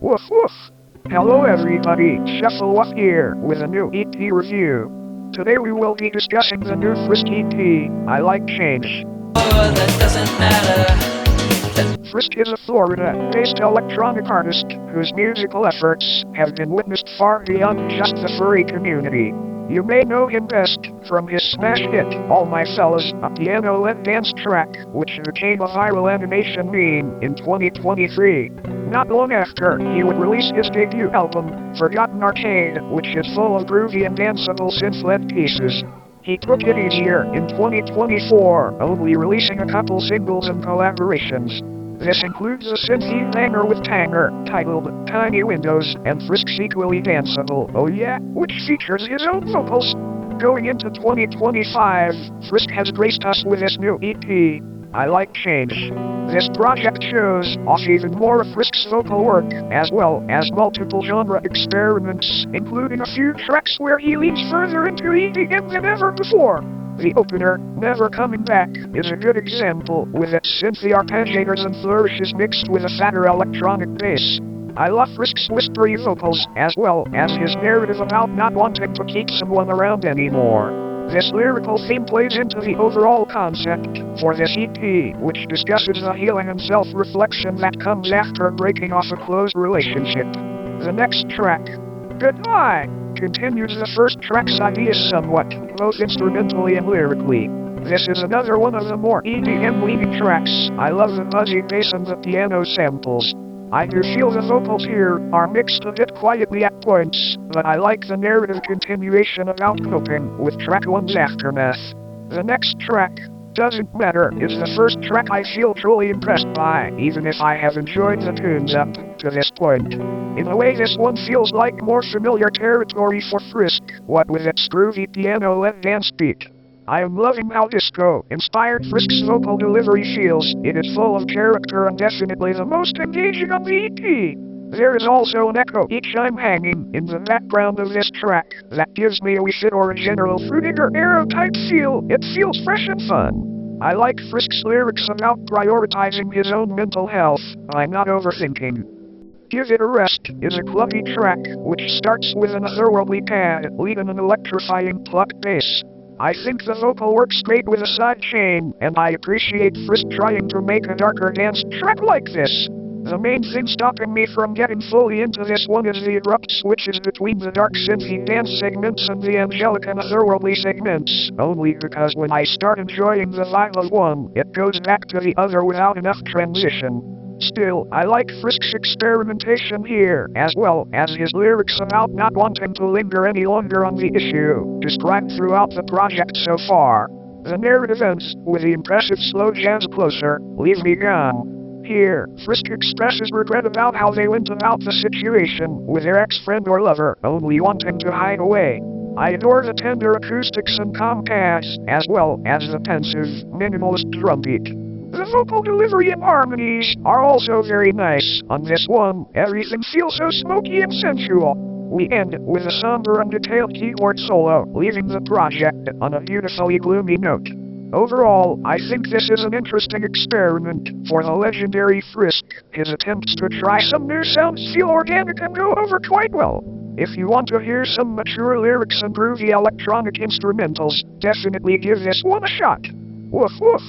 Woof woof! Hello everybody, Shuffle Woof here with a new EP review. Today we will be discussing the new Frizk EP, I Like Change. Oh, that doesn't matter. Frizk is a Florida-based electronic artist whose musical efforts have been witnessed far beyond just the furry community. You may know him best from his smash hit, All My Fellas, a piano-led dance track, which became a viral animation meme in 2023. Not long after, he would release his debut album, Forgotten Arcade, which is full of groovy and danceable synth-led pieces. He took it easier in 2024, only releasing a couple singles and collaborations. This includes a synthy banger with Tanger, titled Tiny Windows, and Frizk's equally danceable Oh Yeah, which features his own vocals. Going into 2025, Frizk has graced us with this new EP, I Like Change. This project shows off even more of Frizk's vocal work, as well as multiple genre experiments, including a few tracks where he leans further into EDM than ever before. The opener, Never Coming Back, is a good example, with its synthy arpeggiators and flourishes mixed with a fatter electronic bass. I love Frizk's whispery vocals, as well as his narrative about not wanting to keep someone around anymore. This lyrical theme plays into the overall concept for this EP, which discusses the healing and self-reflection that comes after breaking off a close relationship. The next track, Goodbye, continues the first track's ideas somewhat, both instrumentally and lyrically. This is another one of the more EDM-leaning tracks. I love the buzzy bass and the piano samples. I do feel the vocals here are mixed a bit quietly at points, but I like the narrative continuation about coping with track 1's aftermath. The next track, Doesn't Matter, is the first track I feel truly impressed by, even if I have enjoyed the tunes up to this point. In a way, this one feels like more familiar territory for Frizk, what with its groovy piano-led dance beat. I am loving how disco-inspired Frizk's vocal delivery feels. It is full of character and definitely the most engaging on the EP. There is also an echo each time hanging in the background of this track that gives me a wee fit or a general fruitiger arrow type feel. It feels fresh and fun. I like Frizk's lyrics about prioritizing his own mental health by not overthinking. Give It a Rest is a clubby track which starts with an otherworldly pad leading an electrifying pluck bass. I think the vocal works great with a side chain, and I appreciate Frizk trying to make a darker dance track like this. The main thing stopping me from getting fully into this one is the abrupt switches between the dark synthy dance segments and the angelic and otherworldly segments, only because when I start enjoying the vibe of one, it goes back to the other without enough transition. Still, I like Frizk's experimentation here, as well as his lyrics about not wanting to linger any longer on the issue, described throughout the project so far. The narrative ends with the impressive slow jazz Closer, Leave Me Gone. Here, Frizk expresses regret about how they went about the situation with their ex-friend or lover, only wanting to hide away. I adore the tender acoustics and calm pads, as well as the pensive, minimalist drum beat. The vocal delivery and harmonies are also very nice. On this one, everything feels so smoky and sensual. We end with a somber and detailed keyboard solo, leaving the project on a beautifully gloomy note. Overall, I think this is an interesting experiment for the legendary Frizk. His attempts to try some new sounds feel organic and go over quite well. If you want to hear some mature lyrics and groovy electronic instrumentals, definitely give this one a shot. Woof woof!